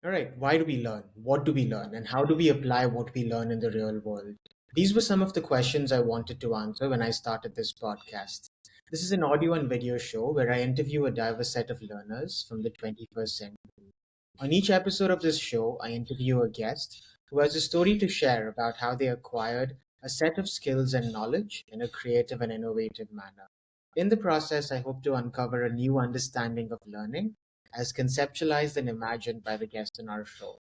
All right, why do we learn? What do we learn? And how do we apply what we learn in the real world? These were some of the questions I wanted to answer when I started this podcast. This is an audio and video show where I interview a diverse set of learners from the 21st century. On each episode of this show, I interview a guest who has a story to share about how they acquired a set of skills and knowledge in a creative and innovative manner. In the process, I hope to uncover a new understanding of learning as conceptualized and imagined by the guest in our show.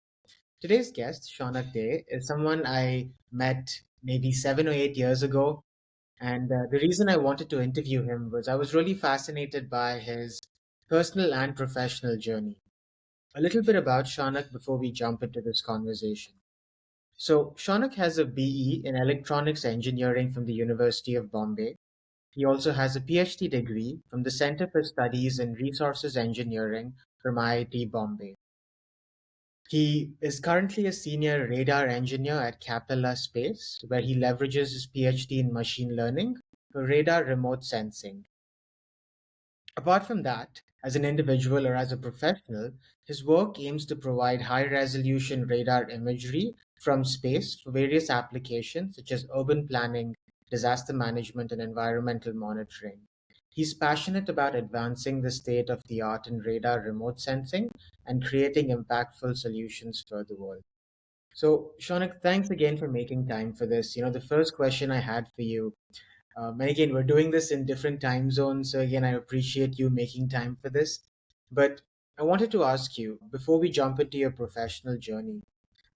Today's guest, Shaunak Day, is someone I met maybe 7 or 8 years ago. And the reason I wanted to interview him was I was really fascinated by his personal and professional journey. A little bit about Shaunak before we jump into this conversation. So, Shaunak has a BE in electronics engineering from the University of Bombay. He also has a PhD degree from the Center for Studies in Resources Engineering from IIT Bombay. He is currently a senior radar engineer at Capella Space, where he leverages his PhD in machine learning for radar remote sensing. Apart from that, as an individual or as a professional, his work aims to provide high resolution radar imagery from space for various applications such as urban planning, disaster management, and environmental monitoring. He's passionate about advancing the state of the art in radar remote sensing and creating impactful solutions for the world. So, Shaunak, thanks again for making time for this. The first question I had for you, and again, we're doing this in different time zones. So, again, I appreciate you making time for this. But I wanted to ask you, before we jump into your professional journey,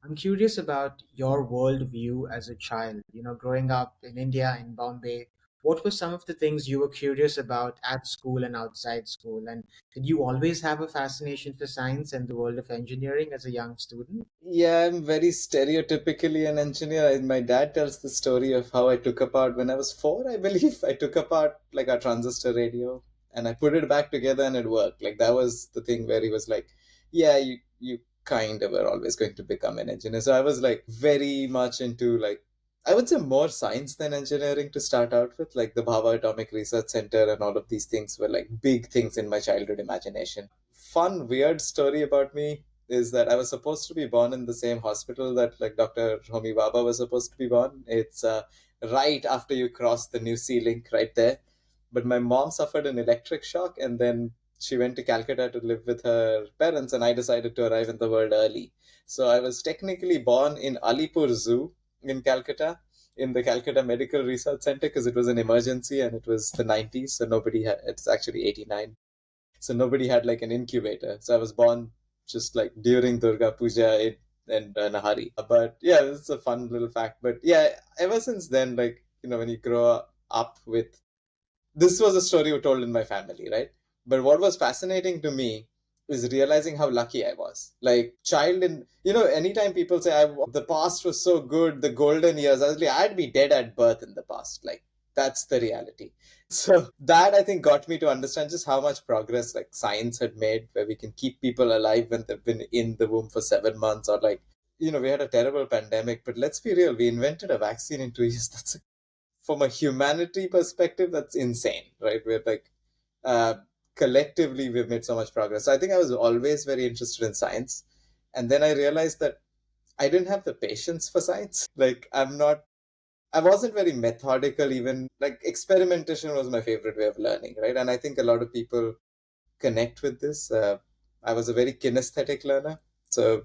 I'm curious about your worldview as a child. Growing up in India, in Bombay, what were some of the things you were curious about at school and outside school? And did you always have a fascination for science and the world of engineering as a young student? Yeah, I'm very stereotypically an engineer. My dad tells the story of how I took apart when I was four, I believe. I took apart like a transistor radio and I put it back together and it worked. Like that was the thing where he was like, "Yeah, you kind of were always going to become an engineer." So I was like very much into like I would say more science than engineering to start out with. Like the Bhava Atomic Research Center and all of these things were like big things in my childhood imagination. Fun, weird story about me is that I was supposed to be born in the same hospital that like Dr. Homi Baba was supposed to be born. It's right after you cross the New Sea Link right there. But my mom suffered an electric shock and then she went to Calcutta to live with her parents and I decided to arrive in the world early. So I was technically born in Alipur Zoo in Calcutta in the Calcutta Medical Research Center because it was an emergency and it was the 90s so nobody had it's actually 89 so nobody had like an incubator. So I was born just like during Durga Puja in a hurry. But yeah, it's a fun little fact. But yeah, ever since then, like when you grow up with this was a story told in my family, right? But what was fascinating to me is realizing how lucky I was. Like child in anytime people say the past was so good, the golden years, I was like, I'd be dead at birth in the past. Like that's the reality. So that I think got me to understand just how much progress like science had made, where we can keep people alive when they've been in the womb for 7 months, or like we had a terrible pandemic, but let's be real, we invented a vaccine in 2 years. That's from a humanity perspective, that's insane, right? We're like uh, collectively we've made so much progress. So I think I was always very interested in science, and then I realized that I didn't have the patience for science. Like I wasn't very methodical. Even like experimentation was my favorite way of learning, right? And I think a lot of people connect with this. I was a very kinesthetic learner, so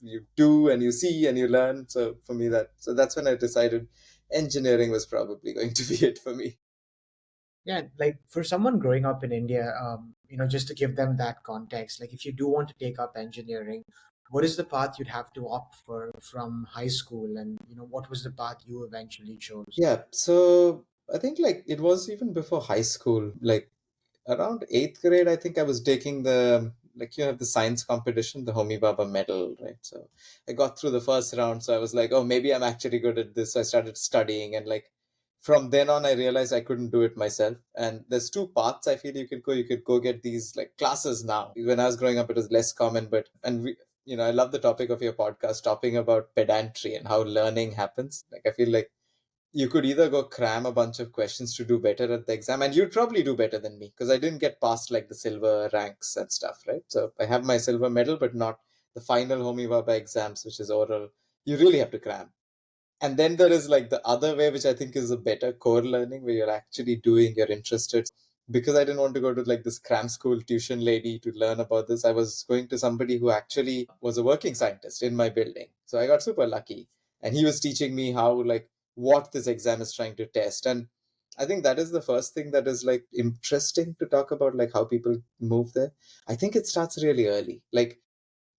you do and you see and you learn. So for me, that's when I decided engineering was probably going to be it for me. Yeah, like for someone growing up in India, just to give them that context, like if you do want to take up engineering, what is the path you'd have to opt for from high school, and what was the path you eventually chose? Yeah, so I think like it was even before high school, like around eighth grade, I think I was taking the like you have the science competition, the Homi Baba medal, right? So I got through the first round, so I was like, oh, maybe I'm actually good at this. So I started studying, and like from then on, I realized I couldn't do it myself. And there's two paths I feel you could go. You could go get these like classes now. When I was growing up, it was less common, but and we. I love the topic of your podcast, talking about pedantry and how learning happens. Like, I feel like you could either go cram a bunch of questions to do better at the exam, and you'd probably do better than me because I didn't get past like the silver ranks and stuff, right? So I have my silver medal, but not the final homivaba exams, which is oral, you really have to cram. And then there is like the other way, which I think is a better core learning, where you're actually doing, you're interested. Because I didn't want to go to like this cram school tuition lady to learn about this, I was going to somebody who actually was a working scientist in my building. So I got super lucky. And he was teaching me how, like, what this exam is trying to test. And I think that is the first thing that is like interesting to talk about, like how people move there. I think it starts really early. Like,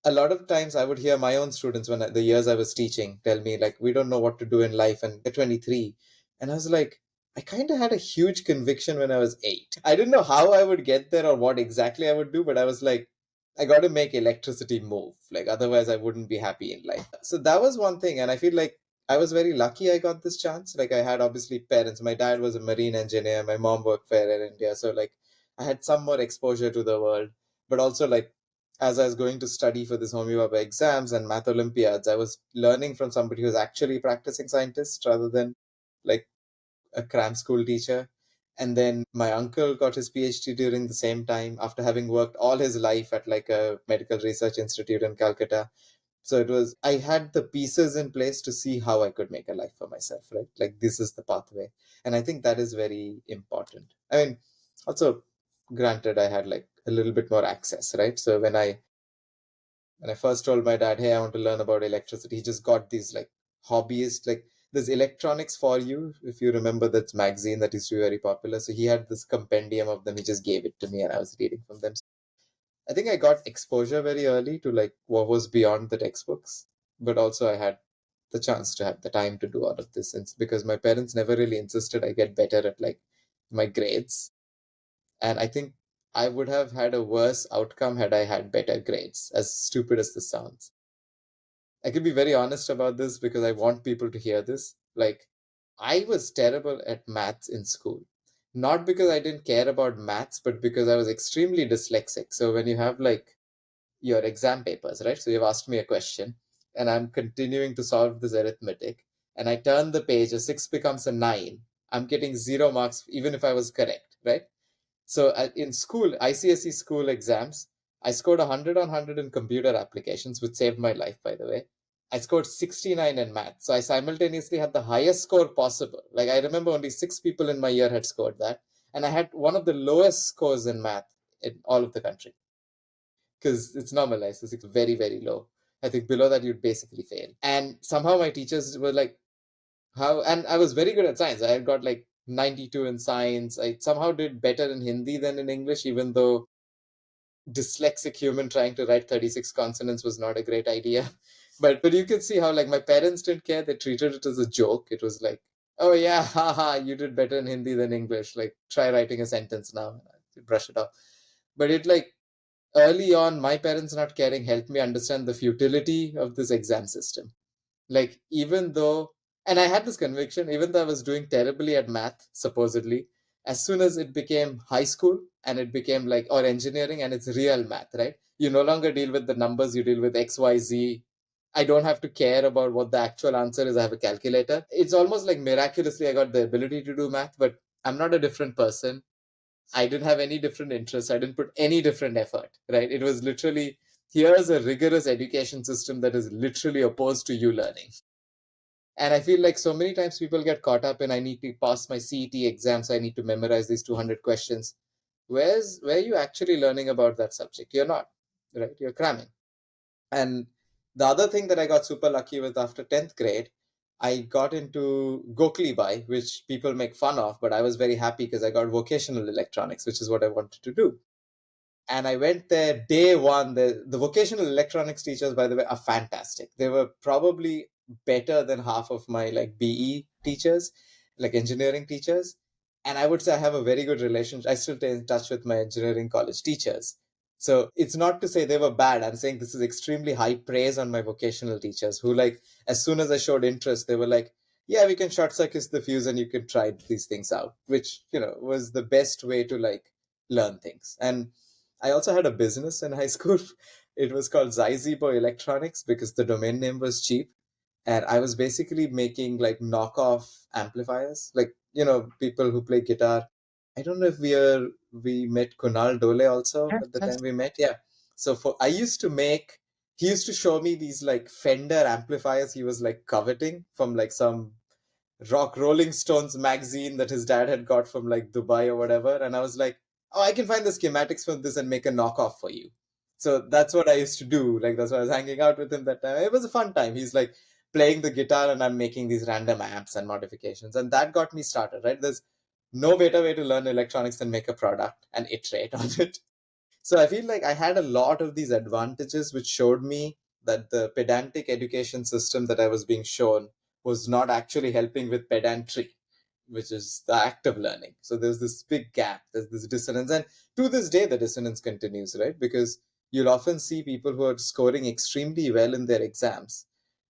a lot of times I would hear my own students when the years I was teaching tell me like we don't know what to do in life and they're 23, and I was like, I kind of had a huge conviction when I was 8. I didn't know how I would get there or what exactly I would do, but I was like, I got to make electricity move, like otherwise I wouldn't be happy in life. So that was one thing, and I feel like I was very lucky I got this chance. Like, I had obviously parents. My dad was a marine engineer, my mom worked for Air India, so like I had some more exposure to the world. But also, like, as I was going to study for this homeopathy exams and math olympiads, I was learning from somebody who's actually a practicing scientist rather than like a cram school teacher. And then my uncle got his PhD during the same time after having worked all his life at like a medical research institute in Calcutta. So it was, I had the pieces in place to see how I could make a life for myself, right? Like, this is the pathway. And I think that is very important. I mean, also, granted, I had like a little bit more access, right? So when I first told my dad, hey, I want to learn about electricity, he just got these like hobbyist, like there's Electronics for You, if you remember that magazine that used to be very popular. So he had this compendium of them. He just gave it to me and I was reading from them. I think I got exposure very early to like what was beyond the textbooks, but also I had the chance to have the time to do all of this. And because my parents never really insisted I get better at like my grades. And I think I would have had a worse outcome had I had better grades, as stupid as this sounds. I could be very honest about this because I want people to hear this. Like, I was terrible at maths in school. Not because I didn't care about maths, but because I was extremely dyslexic. So when you have like your exam papers, right? So you've asked me a question and I'm continuing to solve this arithmetic, and I turn the page, a 6 becomes a 9. I'm getting 0 marks even if I was correct, right? So in school, ICSE school exams, I scored 100 on 100 in computer applications, which saved my life, by the way. I scored 69 in math. So I simultaneously had the highest score possible. Like, I remember only 6 people in my year had scored that. And I had one of the lowest scores in math in all of the country because it's normalized. So it's very, very low. I think below that, you'd basically fail. And somehow my teachers were like, how, and I was very good at science. I had got like 92 in science. I somehow did better in Hindi than in English, even though dyslexic human trying to write 36 consonants was not a great idea. But you could see how like my parents didn't care. They treated it as a joke. It was like, oh yeah, haha, you did better in Hindi than English. Like, try writing a sentence now. Brush it off. But it like early on, my parents not caring helped me understand the futility of this exam system. Like, even though, and I had this conviction, even though I was doing terribly at math, supposedly, as soon as it became high school and it became like, or engineering, and it's real math, right? You no longer deal with the numbers, you deal with X, Y, Z. I don't have to care about what the actual answer is. I have a calculator. It's almost like miraculously I got the ability to do math, but I'm not a different person. I didn't have any different interests. I didn't put any different effort, right? It was literally, here's a rigorous education system that is literally opposed to you learning. And I feel like so many times people get caught up in, I need to pass my CET exams, I need to memorize these 200 questions. Where are you actually learning about that subject? You're not, right? You're cramming. And the other thing that I got super lucky with after 10th grade, I got into Goklibai, which people make fun of, but I was very happy because I got vocational electronics, which is what I wanted to do. And I went there day one. The vocational electronics teachers, by the way, are fantastic. They were probably better than half of my like BE teachers, like engineering teachers. And I would say I have a very good relationship. I still stay in touch with my engineering college teachers. So it's not to say they were bad. I'm saying this is extremely high praise on my vocational teachers who, like, as soon as I showed interest, they were like, yeah, we can short circuit the fuse and you can try these things out, which, was the best way to like learn things. And I also had a business in high school. It was called Zyzibo Electronics because the domain name was cheap. And I was basically making like knockoff amplifiers, like, people who play guitar. I don't know if we met Kunal Dole also Yes, at the yes. time we met. Yeah. So I used to make he used to show me these like Fender amplifiers he was like coveting from like some rock Rolling Stones magazine that his dad had got from like Dubai or whatever. And I was like, oh, I can find the schematics for this and make a knockoff for you. So that's what I used to do. Like that's why I was hanging out with him that time. It was a fun time. He's like playing the guitar and I'm making these random amps and modifications. And that got me started, right? There's no better way to learn electronics than make a product and iterate on it. So I feel like I had a lot of these advantages which showed me that the pedantic education system that I was being shown was not actually helping with pedantry, which is the act of learning. So there's this big gap, there's this dissonance. And to this day, the dissonance continues, right? Because you'll often see people who are scoring extremely well in their exams,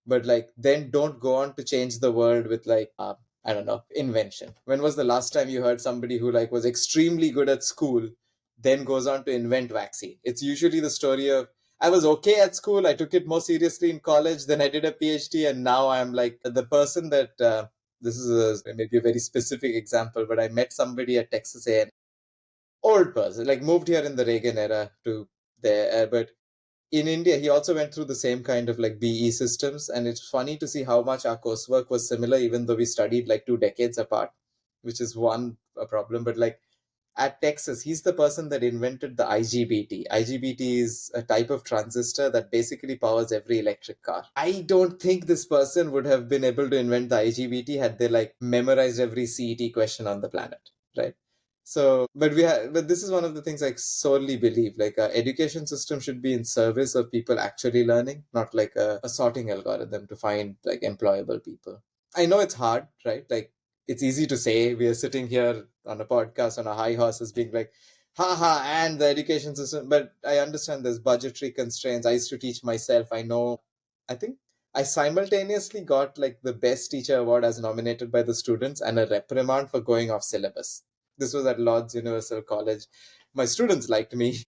but like then don't go on to change the world with like, I don't know, invention. When was the last time you heard somebody who like was extremely good at school then goes on to invent vaccine? It's usually the story of I was okay at school, I took it more seriously in college, then I did a PhD, and now I'm like the person that this is maybe a very specific example, but I met somebody at Texas A&M, old person, like moved here in the Reagan era to there, but in India, he also went through the same kind of like BE systems, and it's funny to see how much our coursework was similar, even though we studied like 2 decades apart, which is one a problem. But like at Texas, he's the person that invented the IGBT. IGBT is a type of transistor that basically powers every electric car. I don't think this person would have been able to invent the IGBT had they like memorized every CET question on the planet, right? So, but this is one of the things I solely believe. Like, education system should be in service of people actually learning, not like a sorting algorithm to find like employable people. I know it's hard, right? Like, it's easy to say we are sitting here on a podcast on a high horses being like, haha, and the education system. But I understand there's budgetary constraints. I used to teach myself. I know, I think I simultaneously got like the best teacher award as nominated by the students and a reprimand for going off syllabus. This was at Lord's Universal College. My students liked me.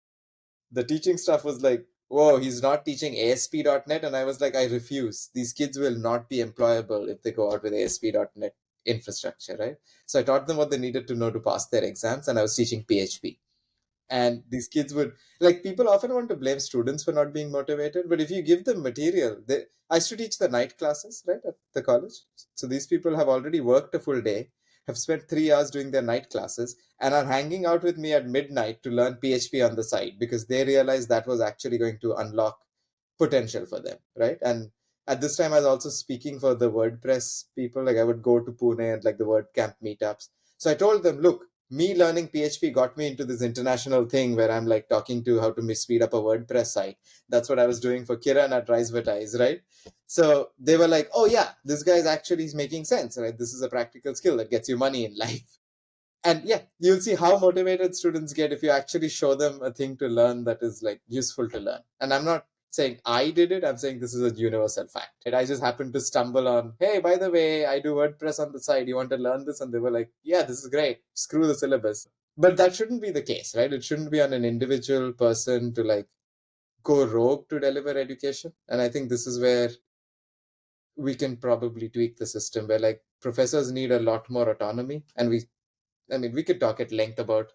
The teaching staff was like, whoa, he's not teaching ASP.NET. And I was like, I refuse. These kids will not be employable if they go out with ASP.NET infrastructure, right? So I taught them what they needed to know to pass their exams, and I was teaching PHP. And these kids would like people often want to blame students for not being motivated, but if you give them material, I used to teach the night classes, right, at the college. So these people have already worked a full day, have spent 3 hours doing their night classes, and are hanging out with me at midnight to learn PHP on the side because they realized that was actually going to unlock potential for them, right? And at this time, I was also speaking for the WordPress people. Like I would go to Pune at like the WordCamp meetups. So I told them, look, me learning PHP got me into this international thing where I'm like talking to how to speed up a WordPress site. That's what I was doing for Kiran at Risevertise, right? So they were like, oh yeah, this guy's actually is making sense, right? This is a practical skill that gets you money in life. And yeah, you'll see how motivated students get if you actually show them a thing to learn that is like useful to learn. And I'm not saying I did it, I'm saying this is a universal fact. Right? I just happened to stumble on, hey, by the way, I do WordPress on the side, you want to learn this? And they were like, yeah, this is great, screw the syllabus. But that shouldn't be the case, right? It shouldn't be on an individual person to like go rogue to deliver education. And I think this is where we can probably tweak the system, where like professors need a lot more autonomy. And I mean, we could talk at length about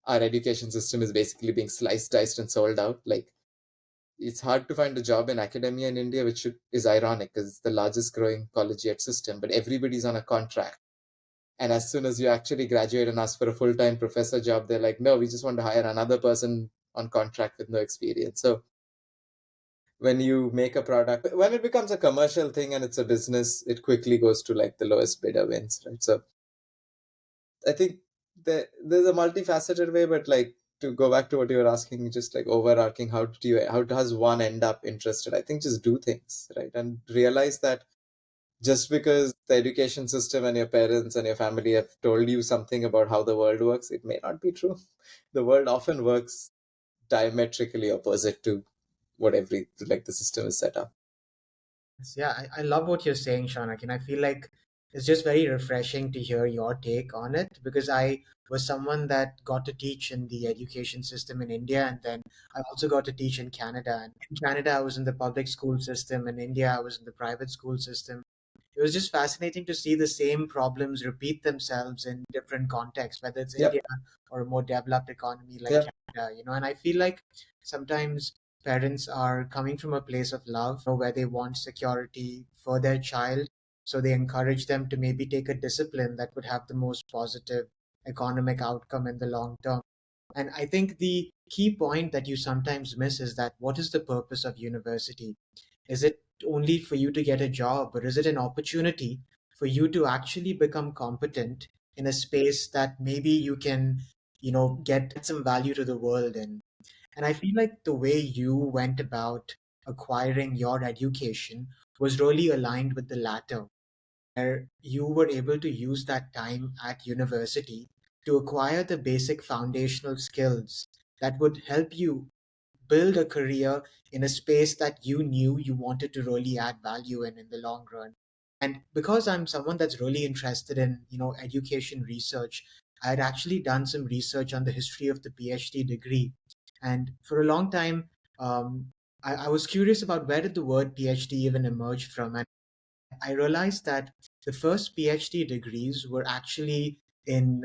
our education system is basically being sliced, diced, and sold out. Like, it's hard to find a job in academia in India, which is ironic because it's the largest growing collegiate system, but everybody's on a contract. And as soon as you actually graduate and ask for a full time professor job, they're like, no, we just want to hire another person on contract with no experience. So when you make a product, when it becomes a commercial thing and it's a business, it quickly goes to like the lowest bidder wins, right? So I think there's a multifaceted way, but like to go back to what you were asking, just like overarching, how does one end up interested? I think just do things, right? And realize that just because the education system and your parents and your family have told you something about how the world works, it may not be true. The world often works diametrically opposite to what like the system is set up. Yeah, I love what you're saying, Shaunak, and I feel like it's just very refreshing to hear your take on it because I was someone that got to teach in the education system in India, and then I also got to teach in Canada. And in Canada, I was in the public school system. In India, I was in the private school system. It was just fascinating to see the same problems repeat themselves in different contexts, whether it's Yeah, India or a more developed economy like yeah, Canada, And I feel like sometimes, parents are coming from a place of love, where they want security for their child. So they encourage them to maybe take a discipline that would have the most positive economic outcome in the long term. And I think the key point that you sometimes miss is that what is the purpose of university? Is it only for you to get a job, or is it an opportunity for you to actually become competent in a space that maybe you can, get some value to the world in? And I feel like the way you went about acquiring your education was really aligned with the latter, where you were able to use that time at university to acquire the basic foundational skills that would help you build a career in a space that you knew you wanted to really add value in the long run. And because I'm someone that's really interested in, education research, I had actually done some research on the history of the PhD degree. And for a long time, I was curious about where did the word PhD even emerge from. And I realized that the first PhD degrees were actually in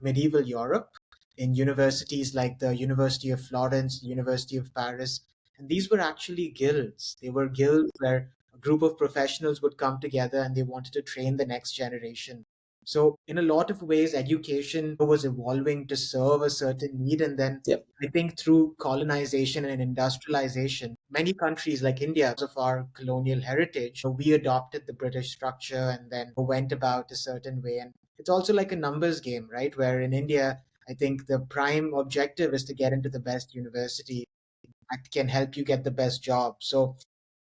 medieval Europe, in universities like the University of Florence, the University of Paris. And these were actually guilds. They were guilds where a group of professionals would come together and they wanted to train the next generation. So, in a lot of ways, education was evolving to serve a certain need. And then Yep. I think through colonization and industrialization, many countries like India, because of our colonial heritage, we adopted the British structure and then went about a certain way. And it's also like a numbers game, right? Where in India, I think the prime objective is to get into the best university that can help you get the best job. So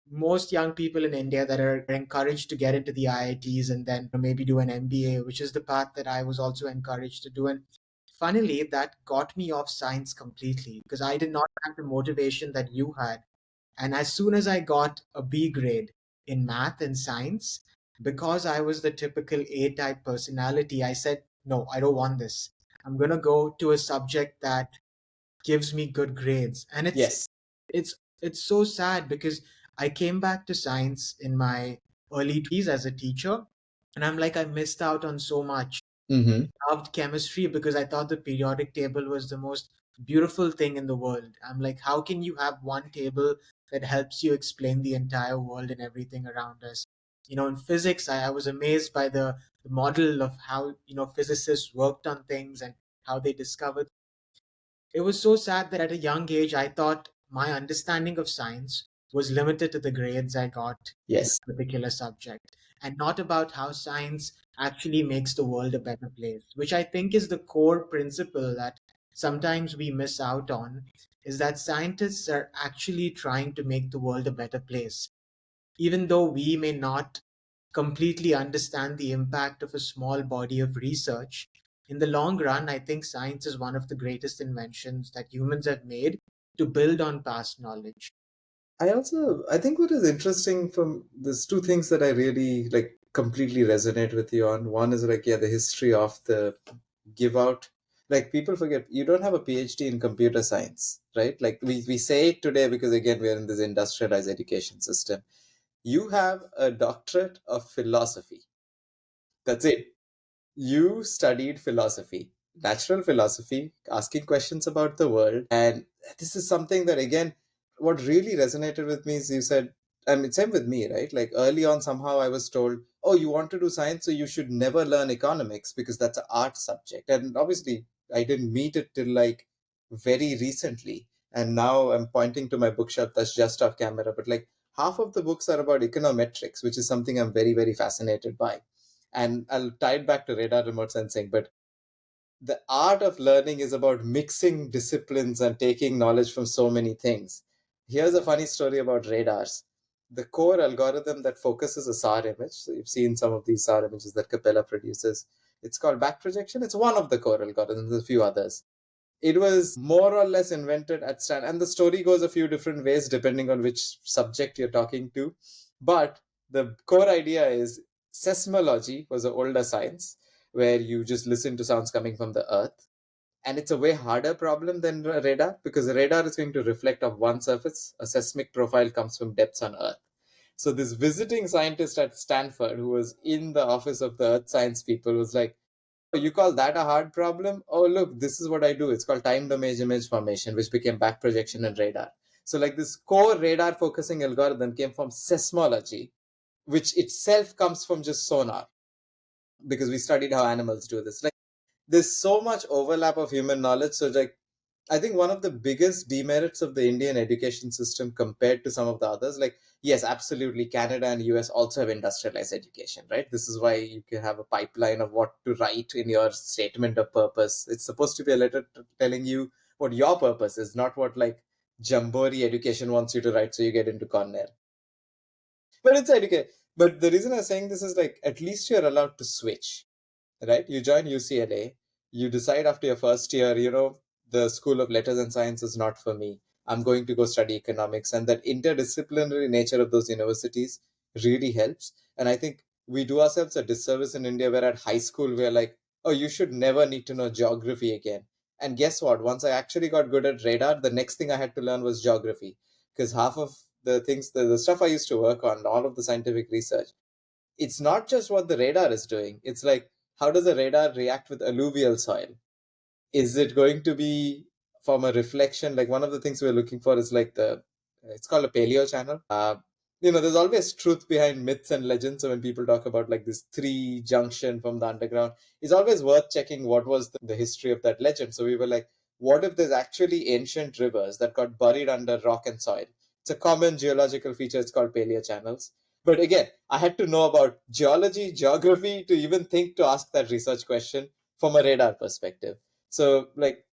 most young people in India that are encouraged to get into the IITs and then maybe do an MBA, which is the path that I was also encouraged to do. And funnily, that got me off science completely because I did not have the motivation that you had. And as soon as I got a B grade in math and science, because I was the typical A type personality, I said, no, I don't want this. I'm going to go to a subject that gives me good grades. And Yes. it's so sad because I came back to science in my early 20s as a teacher, and I'm like, I missed out on so much. Mm-hmm. Loved chemistry because I thought the periodic table was the most beautiful thing in the world. I'm like, how can you have one table that helps you explain the entire world and everything around us? In physics, I was amazed by the model of how, physicists worked on things and how they discovered. It was so sad that at a young age, I thought my understanding of science was limited to the grades I got in Yes. a particular subject and not about how science actually makes the world a better place, which I think is the core principle that sometimes we miss out on, is that scientists are actually trying to make the world a better place. Even though we may not completely understand the impact of a small body of research, in the long run, I think science is one of the greatest inventions that humans have made to build on past knowledge. I think what is interesting from there's two things that I really like completely resonate with you on. One is like, yeah, the history of the give out. Like people forget you don't have a PhD in computer science, right? Like we say it today because again we're in this industrialized education system. You have a doctorate of philosophy. That's it. You studied philosophy, natural philosophy, asking questions about the world. And this is something that, again, what really resonated with me is you said, I mean, same with me, right? Like early on, somehow I was told, oh, you want to do science, so you should never learn economics because that's an art subject. And obviously, I didn't meet it till like very recently. And now I'm pointing to my bookshelf that's just off camera. But like half of the books are about econometrics, which is something I'm very, very fascinated by. And I'll tie it back to radar remote sensing, but the art of learning is about mixing disciplines and taking knowledge from so many things. Here's a funny story about radars. The core algorithm that focuses a SAR image, so you've seen some of these SAR images that Capella produces, it's called back projection. It's one of the core algorithms, there's a few others. It was more or less invented at Stanford, and the story goes a few different ways depending on which subject you're talking to. But the core idea is seismology was an older science where you just listen to sounds coming from the earth, and it's a way harder problem than radar because the radar is going to reflect off one surface. A seismic profile comes from depths on earth. So this visiting scientist at Stanford who was in the office of the earth science people was like, you call that a hard problem? Oh, look, this is what I do. It's called time domain image formation, which became back projection and radar. So like this core radar focusing algorithm came from seismology, which itself comes from just sonar, because we studied how animals do this. Like there's so much overlap of human knowledge. So like I think one of the biggest demerits of the Indian education system compared to some of the others, like, yes, absolutely, Canada and US also have industrialized education, right? This is why you can have a pipeline of what to write in your statement of purpose. It's supposed to be a letter telling you what your purpose is, not what like Jambori education wants you to write so you get into Cornell. But it's education. But the reason I'm saying this is like at least you're allowed to switch, right? You join UCLA, you decide after your first year, the School of Letters and Science is not for me. I'm going to go study economics. And that interdisciplinary nature of those universities really helps. And I think we do ourselves a disservice in India where at high school we're like, oh, you should never need to know geography again. And guess what? Once I actually got good at radar, the next thing I had to learn was geography. Because half of the things, the stuff I used to work on, all of the scientific research, it's not just what the radar is doing. It's like, how does the radar react with alluvial soil? Is it going to be from a reflection? Like one of the things we're looking for is like it's called a paleo channel. There's always truth behind myths and legends. So when people talk about like this three junction from the underground, it's always worth checking what was the history of that legend. So we were like, what if there's actually ancient rivers that got buried under rock and soil? It's a common geological feature. It's called paleo channels. But again, I had to know about geology, geography to even think to ask that research question from a radar perspective. So, like,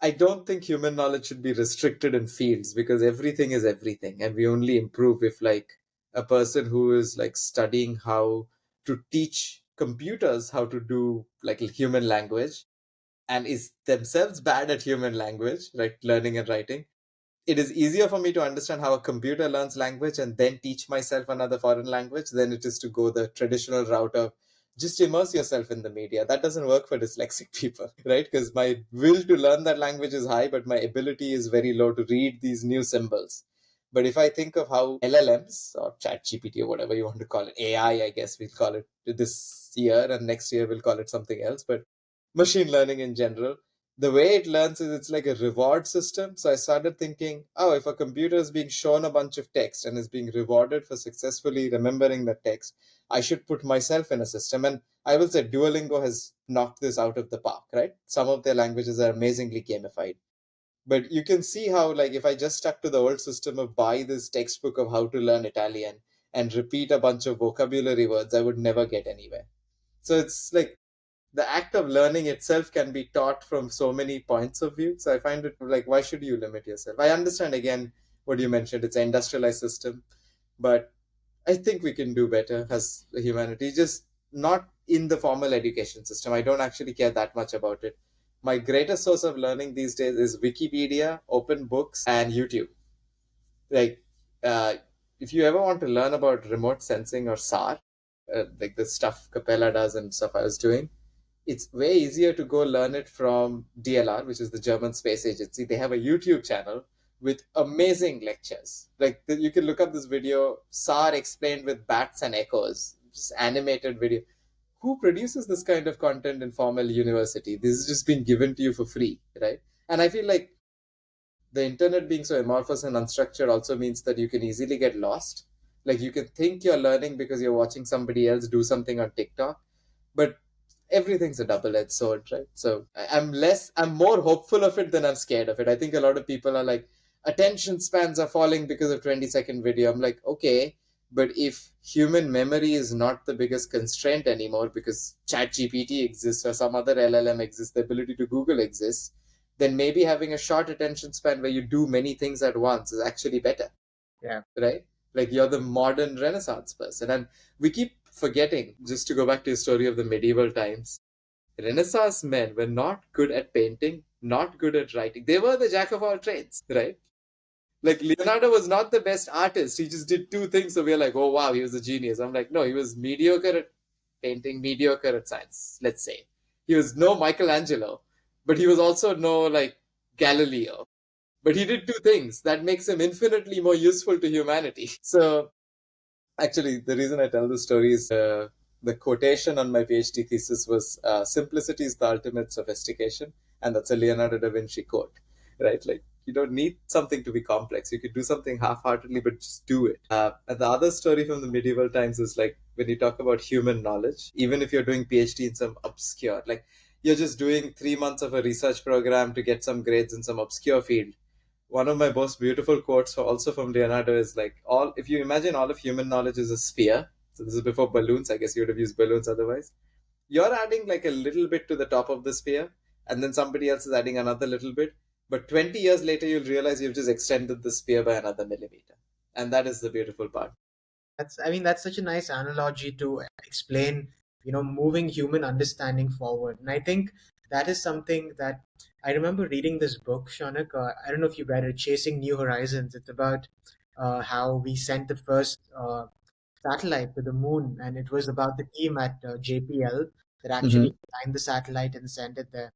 I don't think human knowledge should be restricted in fields because everything is everything. And we only improve if, like, a person who is, like, studying how to teach computers how to do, like, human language and is themselves bad at human language, like learning and writing, it is easier for me to understand how a computer learns language and then teach myself another foreign language than it is to go the traditional route of just immerse yourself in the media. That doesn't work for dyslexic people, right? Because my will to learn that language is high, but my ability is very low to read these new symbols. But if I think of how LLMs or ChatGPT or whatever you want to call it, AI, I guess we'll call it this year, and next year we'll call it something else, but machine learning in general, the way it learns is it's like a reward system. So I started thinking, oh, if a computer is being shown a bunch of text and is being rewarded for successfully remembering that text, I should put myself in a system. And I will say Duolingo has knocked this out of the park, right? Some of their languages are amazingly gamified. But you can see how, like, if I just stuck to the old system of buy this textbook of how to learn Italian and repeat a bunch of vocabulary words, I would never get anywhere. So it's like the act of learning itself can be taught from so many points of view. So I find it like, why should you limit yourself? I understand again what you mentioned. It's an industrialized system, but I think we can do better as a humanity, just not in the formal education system. I don't actually care that much about it. My greatest source of learning these days is Wikipedia, open books, and YouTube. Like, uh, if you ever want to learn about remote sensing or SAR, like the stuff Capella does and stuff I was doing, it's way easier to go learn it from DLR, which is the German space agency. They have a YouTube channel with amazing lectures. Like you can look up this video, SAR explained with bats and echoes, just animated video. Who produces this kind of content in formal university? This is just being given to you for free, right? And I feel like the internet being so amorphous and unstructured also means that you can easily get lost. Like you can think you're learning because you're watching somebody else do something on TikTok, but everything's a double-edged sword, right? So I'm more hopeful of it than I'm scared of it. I think a lot of people are like, attention spans are falling because of 20-second video. I'm like, okay, but if human memory is not the biggest constraint anymore because ChatGPT exists or some other LLM exists, the ability to Google exists, then maybe having a short attention span where you do many things at once is actually better, Yeah. right? Like you're the modern Renaissance person. And we keep forgetting, just to go back to the story of the medieval times, Renaissance men were not good at painting, not good at writing. They were the jack of all trades, right? Like Leonardo was not the best artist. He just did two things. So we're like, oh wow, he was a genius. I'm like, no, he was mediocre at painting, mediocre at science, let's say. He was no Michelangelo, but he was also no like Galileo. But he did two things that makes him infinitely more useful to humanity. So actually, the reason I tell this story is the quotation on my PhD thesis was simplicity is the ultimate sophistication. And that's a Leonardo da Vinci quote, right? Like, You don't need something to be complex. You could do something half-heartedly, but just do it. And the other story from the medieval times is like when you talk about human knowledge, even if you're doing PhD in some obscure, like you're just doing 3 months of a research program to get some grades in some obscure field. One of my most beautiful quotes, also from Leonardo, is like, all if you imagine all of human knowledge is a sphere. So this is before balloons. I guess you would have used balloons otherwise. You're adding like a little bit to the top of the sphere, and then somebody else is adding another little bit. But 20 years later, you'll realize you've just extended the sphere by another millimeter. And that is the beautiful part. That's such a nice analogy to explain, moving human understanding forward. And I think that is something that I remember reading this book, Shaunak. I don't know if you read it, Chasing New Horizons. It's about how we sent the first satellite to the moon, and it was about the team at JPL that Mm-hmm. actually designed the satellite and sent it there.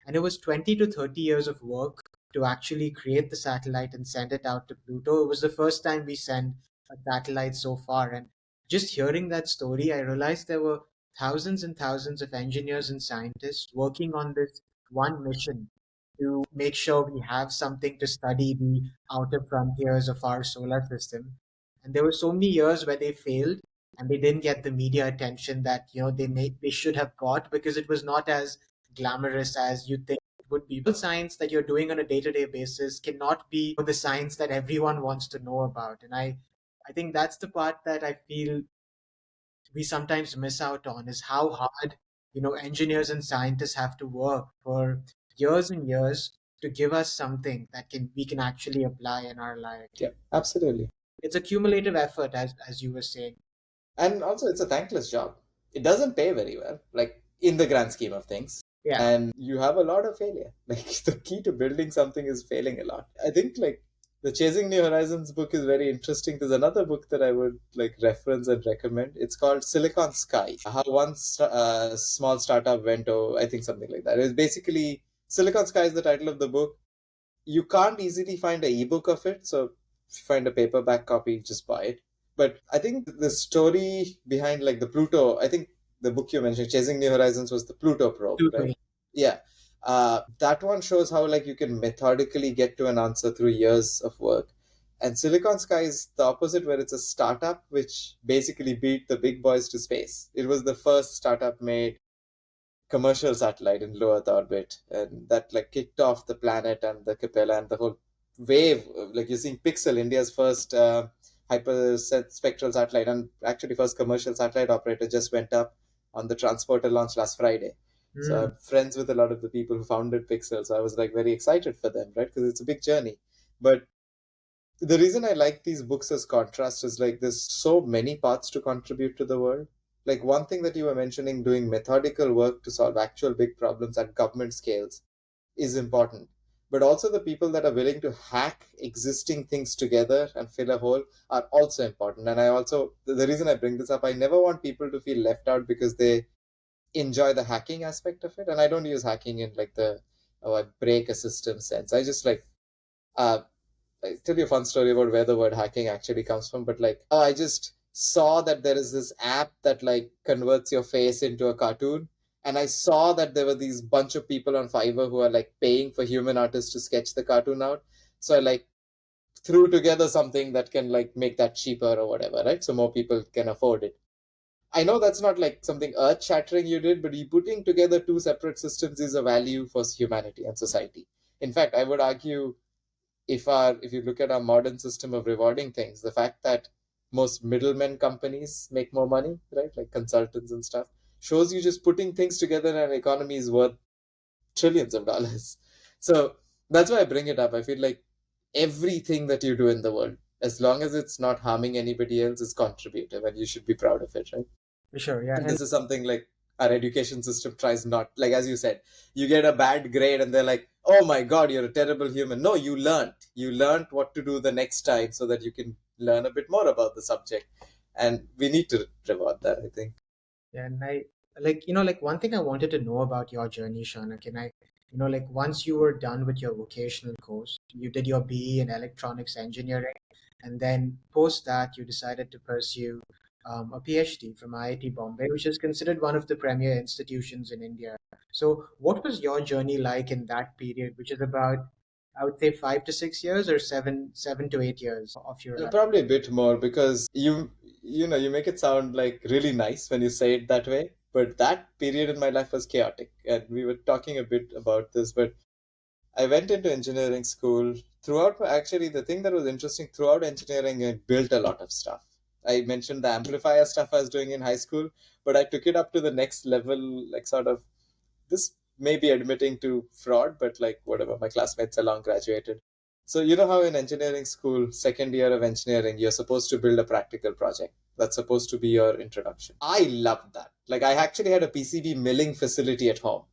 And it was 20 to 30 years of work to actually create the satellite and send it out to Pluto. It was the first time we sent a satellite so far. And just hearing that story, I realized there were thousands and thousands of engineers and scientists working on this one mission to make sure we have something to study the outer frontiers of our solar system. And there were so many years where they failed and they didn't get the media attention that they should have got, because it was not as glamorous as you think it would be. But science that you're doing on a day-to-day basis cannot be the science that everyone wants to know about. And I think that's the part that I feel we sometimes miss out on, is how hard engineers and scientists have to work for years and years to give us something that can we can actually apply in our life. Yeah, absolutely. It's a cumulative effort, as you were saying. And also, it's a thankless job. It doesn't pay very well, like in the grand scheme of things. Yeah. And you have a lot of failure. Like the key to building something is failing a lot. I think like the Chasing New Horizons book is very interesting. There's another book that I would like reference and recommend. It's called Silicon Sky. How one small startup went, oh, I think something like that. It's basically Silicon Sky is the title of the book. You can't easily find an ebook of it, so if you find a paperback copy, just buy it. But I think the story behind like the Pluto, I think the book you mentioned, Chasing New Horizons, was the Pluto probe, right? Tutoring. Yeah. That one shows how like you can methodically get to an answer through years of work. And Silicon Sky is the opposite, where it's a startup which basically beat the big boys to space. It was the first startup made commercial satellite in low Earth orbit, and that like kicked off the planet and the Capella and the whole wave. Like you're seeing Pixel, India's first hyperspectral satellite, and actually first commercial satellite operator, just went up on the transporter launch last Friday. So Mm. I'm friends with a lot of the people who founded Pixel, so I was like very excited for them, right? Because it's a big journey. But the reason I like these books as contrast is like there's so many parts to contribute to the world. Like one thing that you were mentioning, doing methodical work to solve actual big problems at government scales is important. But also the people that are willing to hack existing things together and fill a hole are also important. And I also, the reason I bring this up, I never want people to feel left out because they enjoy the hacking aspect of it. And I don't use hacking in like the, oh, I break a system sense. I just like, uh, I tell you a fun story about where the word hacking actually comes from, but like, I just saw that there is this app that like converts your face into a cartoon. And I saw that there were these bunch of people on Fiverr who are like paying for human artists to sketch the cartoon out. So I like threw together something that can like make that cheaper or whatever, right? So more people can afford it. I know that's not like something earth shattering you did, but you putting together two separate systems is a value for humanity and society. In fact, I would argue if you look at our modern system of rewarding things, the fact that most middlemen companies make more money, right, like consultants and stuff, shows you just putting things together in an economy is worth trillions of dollars. So that's why I bring it up. I feel like everything that you do in the world, as long as it's not harming anybody else, is contributive, and you should be proud of it, right? For sure, yeah. And And this is something like our education system tries not, like as you said, you get a bad grade and they're like, oh my god, you're a terrible human. No, you learned what to do the next time so that you can learn a bit more about the subject, and we need to reward that, I think. yeah, and I like one thing I wanted to know about your journey, Shaunak, and like once you were done with your vocational course, you did your BE in electronics engineering, and then post that you decided to pursue a PhD from IIT Bombay, which is considered one of the premier institutions in India. So, what was your journey like in that period, which is about I would say 5 to 6 years or 7 to 8 years of your life. Probably a bit more because you make it sound like really nice when you say it that way. But that period in my life was chaotic, and we were talking a bit about this. But I went into engineering school. Throughout, actually, the thing that was interesting throughout engineering, I built a lot of stuff. I mentioned the amplifier stuff I was doing in high school, but I took it up to the next level, like sort of this may be admitting to fraud, but like whatever, my classmates along graduated. So you know how in engineering school, second year of engineering, you're supposed to build a practical project. That's supposed to be your introduction. I loved that. Like I actually had a PCB milling facility at home.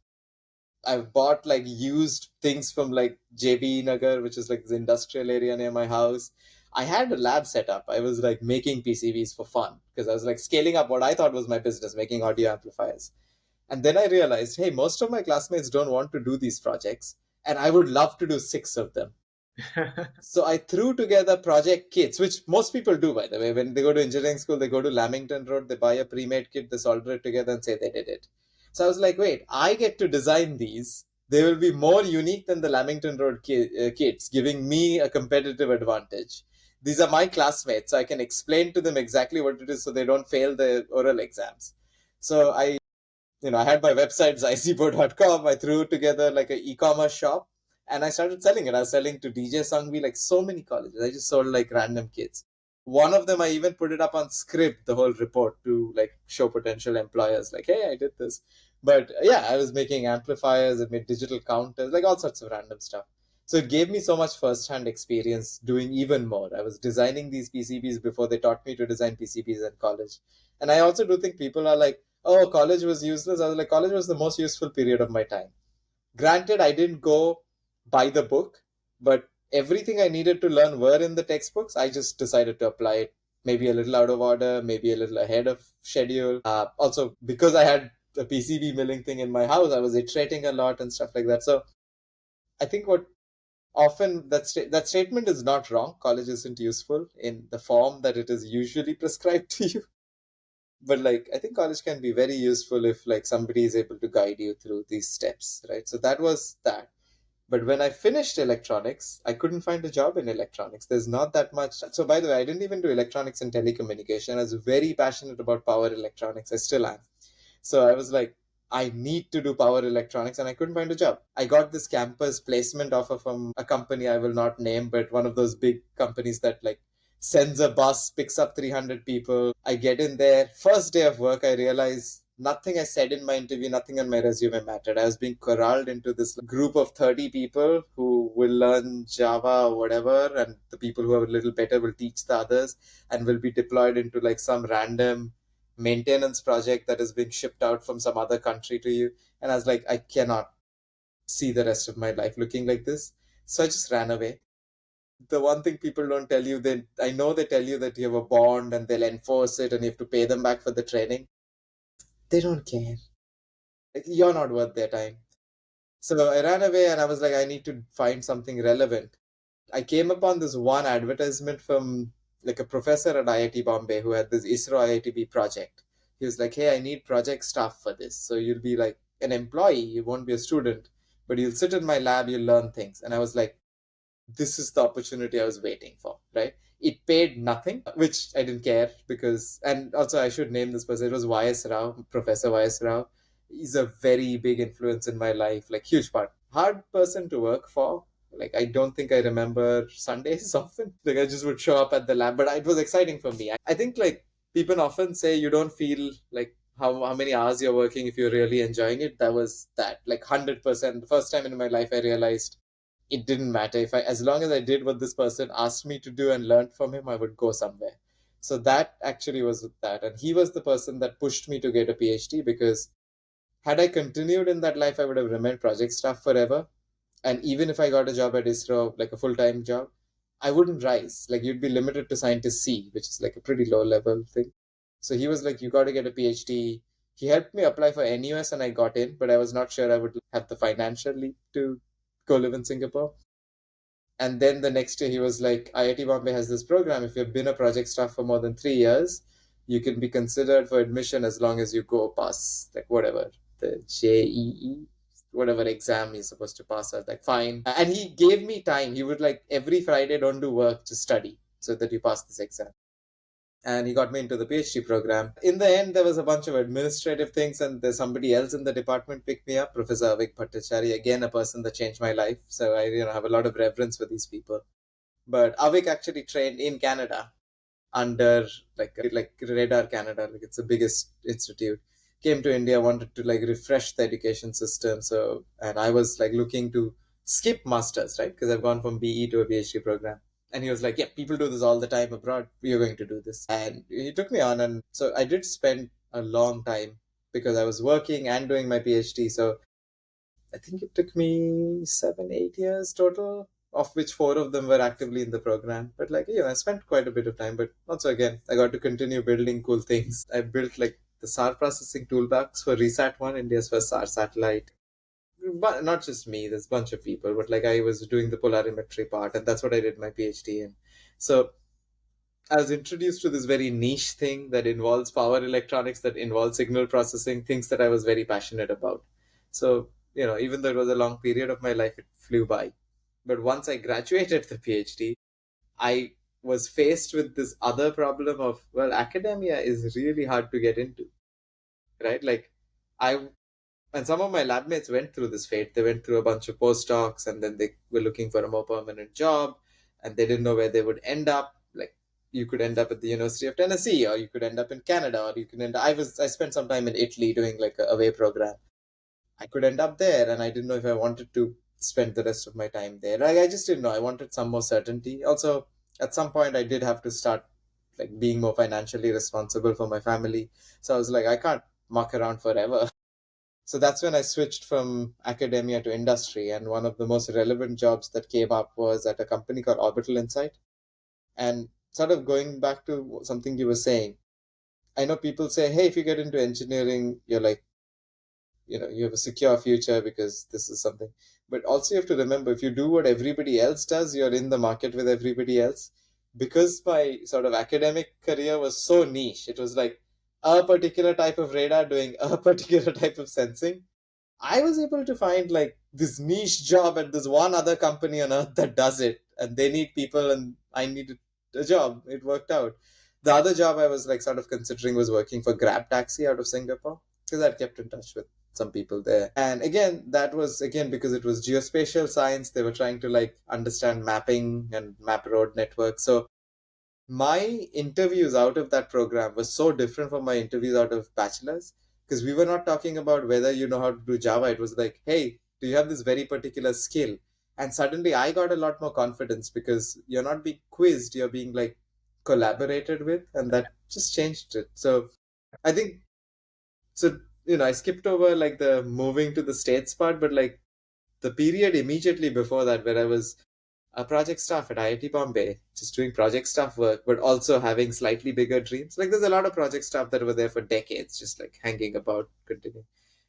I've bought like used things from like JB Nagar, which is like the industrial area near my house. I had a lab set up. I was like making PCBs for fun because I was like scaling up what I thought was my business, making audio amplifiers. And then I realized, hey, most of my classmates don't want to do these projects, and I would love to do six of them. So I threw together project kits, which most people do, by the way. When they go to engineering school, they go to Lamington Road, they buy a pre-made kit, they solder it together and say they did it. So I was like, wait, I get to design these. They will be more unique than the Lamington Road kits, giving me a competitive advantage. These are my classmates, so I can explain to them exactly what it is so they don't fail the oral exams. So I had my website, zycibo.com. I threw together like an e-commerce shop and I started selling it. I was selling to DJ Sangvi, like so many colleges. I just sold like random kids. One of them, I even put it up on Script, the whole report to like show potential employers, like, hey, I did this. But yeah, I was making amplifiers, I made digital counters, like all sorts of random stuff. So it gave me so much first-hand experience doing even more. I was designing these PCBs before they taught me to design PCBs in college. And I also do think people are like, oh, college was useless. I was like, college was the most useful period of my time. Granted, I didn't go by the book, but everything I needed to learn were in the textbooks. I just decided to apply it maybe a little out of order, maybe a little ahead of schedule. Also, because I had the PCB milling thing in my house, I was iterating a lot and stuff like that. So I think what often that statement is not wrong. College isn't useful in the form that it is usually prescribed to you, but like I think college can be very useful if like somebody is able to guide you through these steps, right? So that was that. But when I finished electronics, I couldn't find a job in electronics. There's not that much. So by the way, I didn't even do electronics and telecommunication. I was very passionate about power electronics. I still am. So I was like, I need to do power electronics, and I couldn't find a job. I got this campus placement offer from a company I will not name, but one of those big companies that like sends a bus, picks up 300 people. I get in there. First day of work, I realize nothing I said in my interview, nothing on my resume mattered. I was being corralled into this group of 30 people who will learn Java or whatever, and the people who are a little better will teach the others and will be deployed into like some random maintenance project that is being shipped out from some other country to you. And I was like, I cannot see the rest of my life looking like this. So I just ran away. The one thing people don't tell you, I know they tell you that you have a bond and they'll enforce it and you have to pay them back for the training. They don't care. Like, you're not worth their time. So I ran away and I was like, I need to find something relevant. I came upon this one advertisement from like a professor at IIT Bombay who had this ISRO IITB project. He was like, hey, I need project staff for this. So you'll be like an employee, you won't be a student, but you'll sit in my lab, you'll learn things. And I was like, this is the opportunity I was waiting for, right? It paid nothing, which I didn't care because, and also I should name this person. It was YS Rao, Professor YS Rao. He's a very big influence in my life, like huge part. Hard person to work for. Like I don't think I remember Sundays often. Like I just would show up at the lab, but it was exciting for me. I think like people often say you don't feel like how many hours you're working if you're really enjoying it. That was that, like 100%. The first time in my life I realized it didn't matter if I, as long as I did what this person asked me to do and learned from him, I would go somewhere. So that actually was that, and he was the person that pushed me to get a PhD because had I continued in that life, I would have remained project staff forever. And even if I got a job at ISRO, like a full time job, I wouldn't rise. Like you'd be limited to scientist C, which is like a pretty low level thing. So he was like, you got to get a PhD. He helped me apply for NUS and I got in, but I was not sure I would have the financial leap to go live in Singapore. And then the next year, he was like, IIT Bombay has this program. If you've been a project staff for more than 3 years, you can be considered for admission as long as you go pass, like whatever, the JEE. whatever exam he's supposed to pass. I was like, fine. And he gave me time. He would like every Friday, don't do work, just study so that you pass this exam. And he got me into the PhD program. In the end, there was a bunch of administrative things, and there's somebody else in the department picked me up, Professor Avik Bhattacharya, again a person that changed my life. So I have a lot of reverence for these people. But Avik actually trained in Canada under like Radar Canada, like it's the biggest institute. Came to India, wanted to like refresh the education system. So and I was like looking to skip masters, right? Because I've gone from BE to a PhD program. And he was like, yeah, people do this all the time abroad. You're going to do this. And he took me on. And so I did spend a long time because I was working and doing my PhD. So I think it took me 7, 8 years total, of which four of them were actively in the program. But like, I spent quite a bit of time. But also, again, I got to continue building cool things. I built like the SAR processing toolbox for RESAT 1, India's first SAR satellite. But not just me, there's a bunch of people. But like, I was doing the polarimetry part, and that's what I did my PhD in. So I was introduced to this very niche thing that involves power electronics, that involves signal processing, things that I was very passionate about. So, even though it was a long period of my life, it flew by. But once I graduated the PhD, I was faced with this other problem of, well, academia is really hard to get into, right? Like, I and some of my lab mates went through this fate. They went through a bunch of postdocs and then they were looking for a more permanent job and they didn't know where they would end up. Like you could end up at the University of Tennessee or you could end up in Canada or you could end up, I spent some time in Italy doing like a away program. I could end up there and I didn't know if I wanted to spend the rest of my time there. I just didn't know. I wanted some more certainty. Also, at some point I did have to start like being more financially responsible for my family. So I was like, I can't muck around forever. So that's when I switched from academia to industry. And one of the most relevant jobs that came up was at a company called Orbital Insight. And sort of going back to something you were saying, I know people say, hey, if you get into engineering, you're like, you have a secure future because this is something. But also, you have to remember if you do what everybody else does, you're in the market with everybody else. Because my sort of academic career was so niche, it was like a particular type of radar doing a particular type of sensing. I was able to find like this niche job at this one other company on earth that does it, and they need people, and I needed a job. It worked out. The other job I was like sort of considering was working for Grab Taxi out of Singapore because I'd kept in touch with some people there. And again, that was again because it was geospatial science. They were trying to like understand mapping and map road networks. So my interviews out of that program was so different from my interviews out of bachelor's because we were not talking about whether you know how to do Java. It was like, hey, do you have this very particular skill? And suddenly I got a lot more confidence because you're not being quizzed, you're being like collaborated with, and that just changed it. So I think so. I skipped over like the moving to the States part, but like the period immediately before that where I was a project staff at IIT Bombay, just doing project staff work, but also having slightly bigger dreams. Like there's a lot of project staff that were there for decades, just like hanging about, continuing.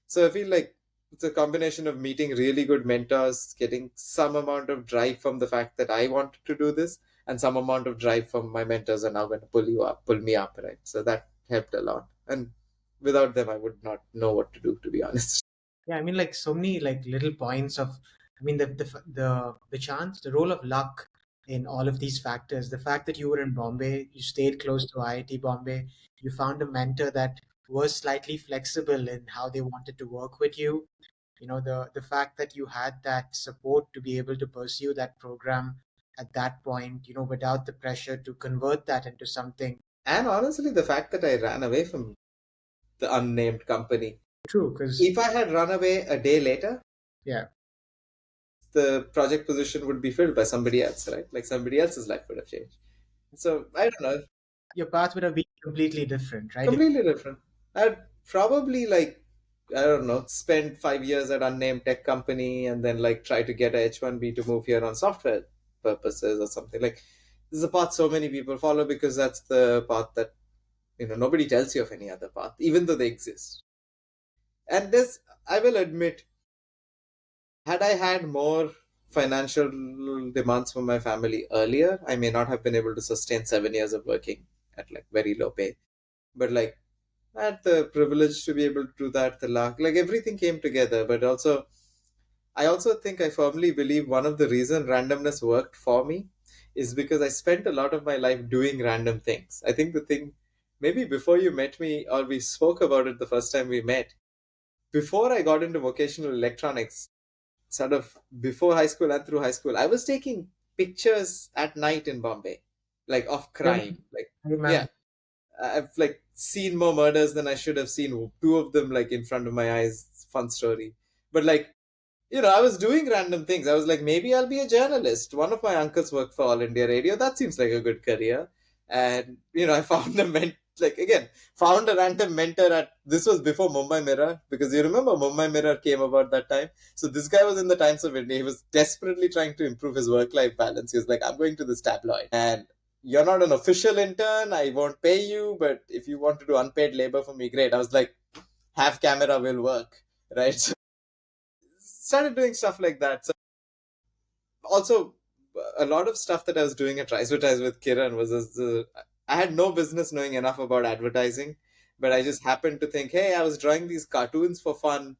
So I feel like it's a combination of meeting really good mentors, getting some amount of drive from the fact that I wanted to do this, and some amount of drive from my mentors are now going to pull me up, right? So that helped a lot. And without them, I would not know what to do, to be honest. Yeah, I mean, like so many like little points of, I mean, the chance, the role of luck in all of these factors. The fact that you were in Bombay, you stayed close to IIT Bombay, you found a mentor that was slightly flexible in how they wanted to work with you. You know, the fact that you had that support to be able to pursue that program at that point, you know, without the pressure to convert that into something And honestly, the fact that I ran away from the unnamed company. true. Because If I had run away a day later, yeah, the project position would be filled by somebody else, right? Like somebody else's life would have changed. So I don't know, your path would have been completely different, right? completely different. I'd probably like, I don't know, spend 5 years at unnamed tech company and then like try to get a H1B to move here on software purposes or something. Like this is a path so many people follow because that's the path that nobody tells you of any other path, even though they exist. And this, I will admit, had I had more financial demands from my family earlier, I may not have been able to sustain 7 years of working at like very low pay. But like I had the privilege to be able to do that, the luck, like everything came together. But also, I also think I firmly believe one of the reason randomness worked for me is because I spent a lot of my life doing random things. I think the thing, maybe before you met me or we spoke about it the first time we met, before I got into vocational electronics, sort of before high school and through high school, I was taking pictures at night in Bombay, like of Yeah, crime. Like, I yeah, remember. I've like seen more murders than I should have seen. Two of them like in front of my eyes. Fun story. But like, I was doing random things. I was like, maybe I'll be a journalist. One of my uncles worked for All India Radio. That seems like a good career. And, I found found a random mentor this was before Mumbai Mirror, because you remember Mumbai Mirror came about that time. So this guy was in the Times of India. He was desperately trying to improve his work-life balance. He was like, I'm going to this tabloid and you're not an official intern. I won't pay you, but if you want to do unpaid labor for me, great. I was like, have camera will work, right? So started doing stuff like that. So also a lot of stuff that I was doing at Advertise with Kiran was I had no business knowing enough about advertising, but I just happened to think, hey, I was drawing these cartoons for fun.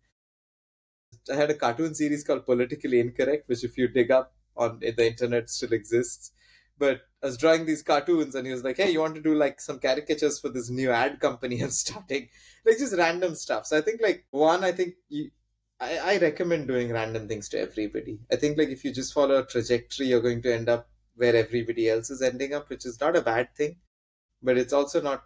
I had a cartoon series called Politically Incorrect, which if you dig up on the internet still exists. But I was drawing these cartoons, and he was like, "Hey, you want to do like some caricatures for this new ad company I'm starting?" Like just random stuff. So I think like one, I recommend doing random things to everybody. I think like if you just follow a trajectory, you're going to end up where everybody else is ending up, which is not a bad thing, but it's also not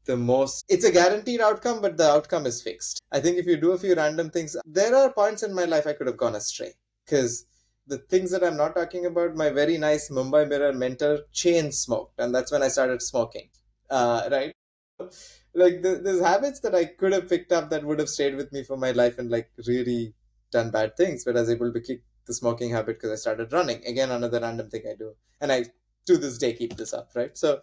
the most, it's a guaranteed outcome, but the outcome is fixed. I think if you do a few random things, there are points in my life I could have gone astray, because the things that I'm not talking about, my very nice Mumbai Mirror mentor chain smoked, and that's when I started smoking. Right, like there's habits that I could have picked up that would have stayed with me for my life and like really done bad things, but I was able to kick the smoking habit because I started running. Again, another random thing I do, and I to this day keep this up, right? So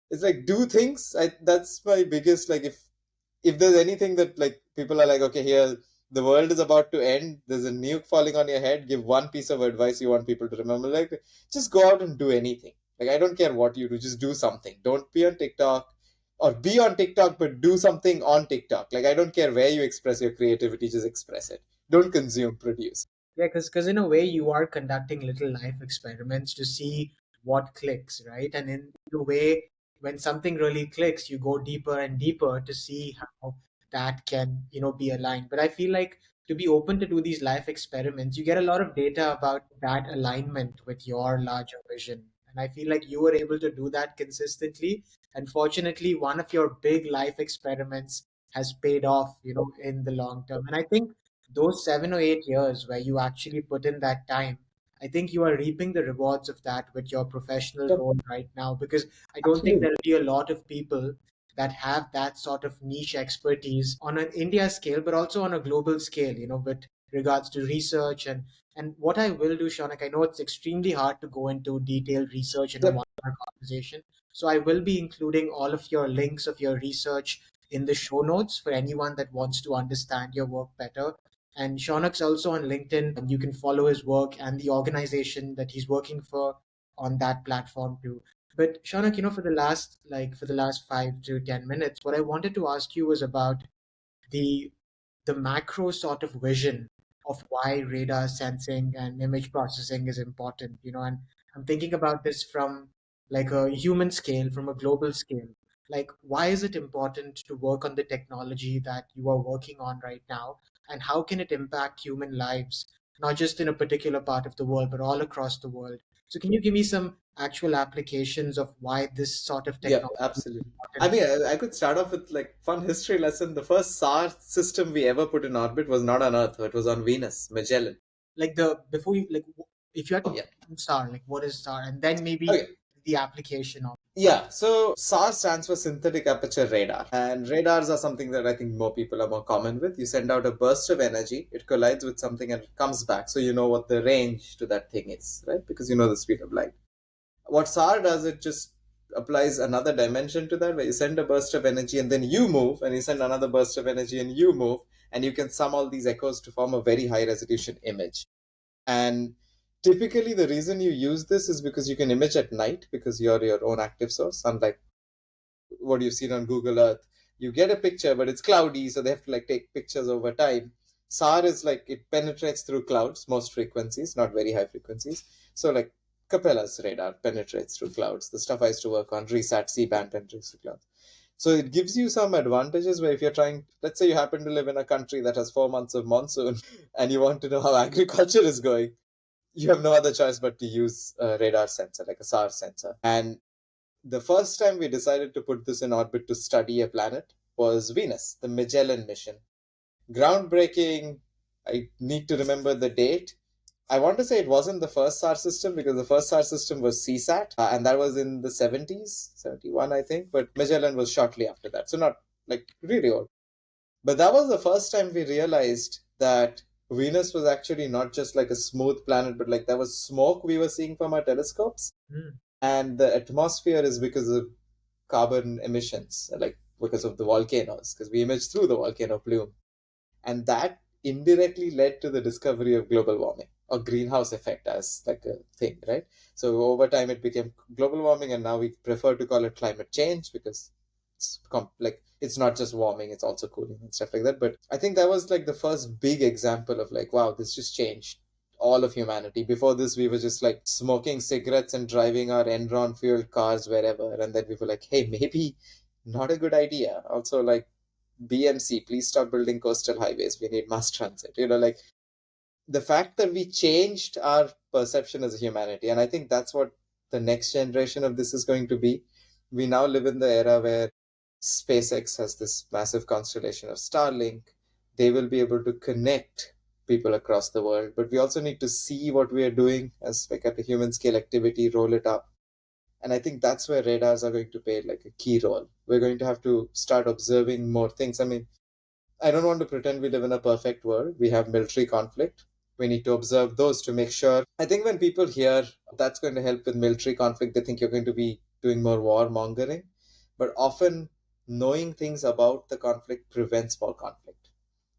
it's like do things. That's my biggest, like, if there's anything that like people are like, okay, here the world is about to end, there's a nuke falling on your head, give one piece of advice you want people to remember, like just go out and do anything. Like I don't care what you do, just do something. Don't be on TikTok, or be on TikTok, but do something on TikTok. Like I don't care where you express your creativity, just express it. Don't consume, produce. Yeah, because in a way you are conducting little life experiments to see what clicks, right? And in a way, when something really clicks, you go deeper and deeper to see how that can, be aligned. But I feel like to be open to do these life experiments, you get a lot of data about that alignment with your larger vision. And I feel like you were able to do that consistently. And fortunately, one of your big life experiments has paid off, in the long term. And I think those 7 or 8 years where you actually put in that time, I think you are reaping the rewards of that with your professional Yep, role right now. Because I don't think absolutely. there'll be a lot of people that have that sort of niche expertise on an India scale, but also on a global scale, with regards to research and what I will do, Shaunak, I know it's extremely hard to go into detailed research in a Yep. one-hour conversation. So I will be including all of your links of your research in the show notes for anyone that wants to understand your work better. And Shaunak's also on LinkedIn, and you can follow his work and the organization that he's working for on that platform too. But Shaunak, for the last 5 to 10 minutes, what I wanted to ask you was about the the macro sort of vision of why radar sensing and image processing is important, and I'm thinking about this from like a human scale, from a global scale. Like, why is it important to work on the technology that you are working on right now, and how can it impact human lives, not just in a particular part of the world, but all across the world? So can you give me some actual applications of why this sort of Yep, technology is absolutely. I important? mean, I could start off with like fun history lesson. The first SAR system we ever put in orbit was not on Earth; it was on Venus, Magellan. Like the before you like if you had to Yeah. define star, like what is star, and then maybe Okay. the application of. Yeah. So SAR stands for synthetic aperture radar, and radars are something that I think more people are more common with. You send out a burst of energy, it collides with something, and it comes back, so you know what the range to that thing is, right? Because you know the speed of light. What SAR does, it just applies another dimension to that, where you send a burst of energy and then you move, and you send another burst of energy and you move, and you can sum all these echoes to form a very high resolution image. And typically, the reason you use this is because you can image at night because you're your own active source, unlike what you've seen on Google Earth. You get a picture, but it's cloudy, so they have to like take pictures over time. SAR is like it penetrates through clouds, most frequencies, not very high frequencies. So like Capella's radar penetrates through clouds. The stuff I used to work on, RESAT, C-band penetrates through clouds. So it gives you some advantages where if you're trying, let's say you happen to live in a country that has 4 months of monsoon and you want to know how agriculture is going, you have no other choice but to use a radar sensor, like a SAR sensor. And the first time we decided to put this in orbit to study a planet was Venus, the Magellan mission. Groundbreaking. I need to remember the date. I want to say it wasn't the first SAR system because the first SAR system was CSAT, and that was in the 70s, 71, I think. But Magellan was shortly after that. So, not like really old. But that was the first time we realized that Venus was actually not just like a smooth planet, but like there was smoke we were seeing from our telescopes. Mm. And the atmosphere is because of carbon emissions, like because of the volcanoes, because we image through the volcano plume. And that indirectly led to the discovery of global warming or greenhouse effect as like a thing, right? So over time it became global warming, and now we prefer to call it climate change because like it's not just warming, it's also cooling and stuff like that. But I think that was like the first big example of like, wow, this just changed all of humanity. Before this we were just like smoking cigarettes and driving our Enron fueled cars wherever, and then we were like, hey, maybe not a good idea. Also, like, BMC, please stop building coastal highways. We need mass transit. Like the fact that we changed our perception as a humanity. And I think that's what the next generation of this is going to be. We now live in the era where SpaceX has this massive constellation of Starlink. They will be able to connect people across the world. But we also need to see what we are doing as like at a human scale activity, roll it up. And I think that's where radars are going to play like a key role. We're going to have to start observing more things. I mean, I don't want to pretend we live in a perfect world. We have military conflict. We need to observe those to make sure. I think when people hear that's going to help with military conflict, they think you're going to be doing more war mongering. But often, knowing things about the conflict prevents more conflict.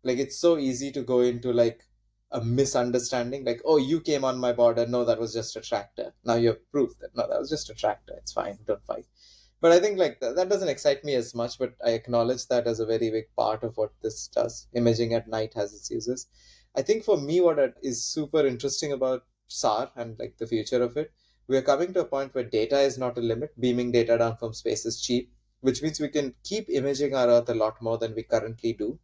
Like, it's so easy to go into like a misunderstanding, like, oh, you came on my border. No, that was just a tractor. Now you have proof that no, that was just a tractor. It's fine. Don't fight. But I think like that doesn't excite me as much, but I acknowledge that as a very big part of what this does. Imaging at night has its uses. I think for me, what is super interesting about SAR and like the future of it, we are coming to a point where data is not a limit. Beaming data down from space is cheap, which means we can keep imaging our Earth a lot more than we currently do.